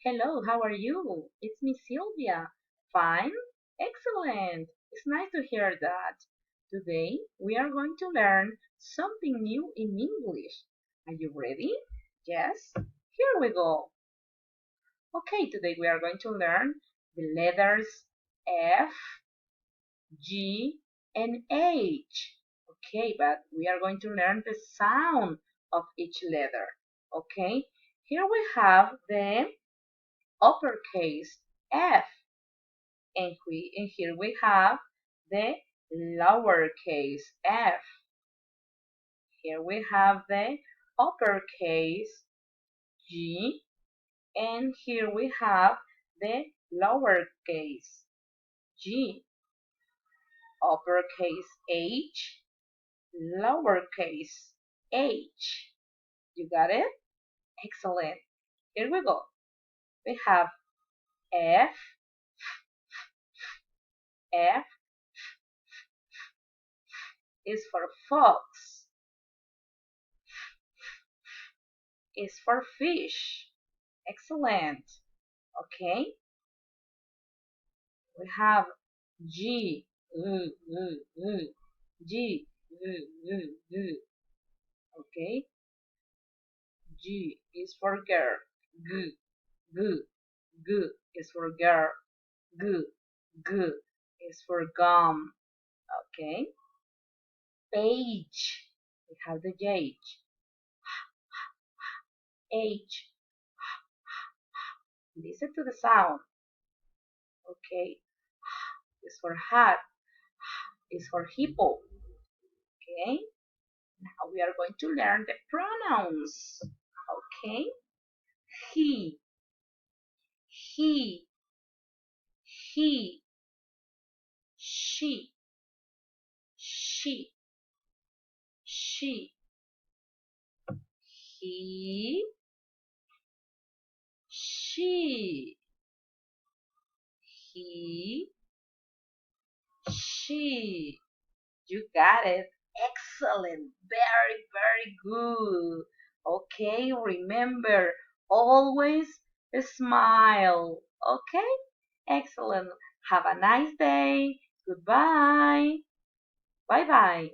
Hello, how are you? It's me, Sylvia. Fine? Excellent. It's nice to hear that. Today we are going to learn something new in English. Are you ready? Yes? Here we go. Okay, today we are going to learn the letters F, G, and H. Okay, but we are going to learn the sound of each letter. Okay, here we have the uppercase F, and here we have the lowercase f. Here we have the uppercase G, and here we have the lowercase g. Uppercase H, lowercase h. You got it? Excellent. Here we go. We have F, F is for fox, is for fish. Excellent. Okay. We have G, G, okay. G is for girl. G, G, G is for girl. G, G is for gum. Okay. H. We have the H. H. Listen to the sound. Okay. Is for hat. Is for hippo. Okay. Now we are going to learn the pronouns. Okay. He, he, he, she, she, she, he, she, he, she. You got it. Excellent. Very, very good. Okay, remember, always smile. Okay? Excellent. Have a nice day. Goodbye. Bye bye.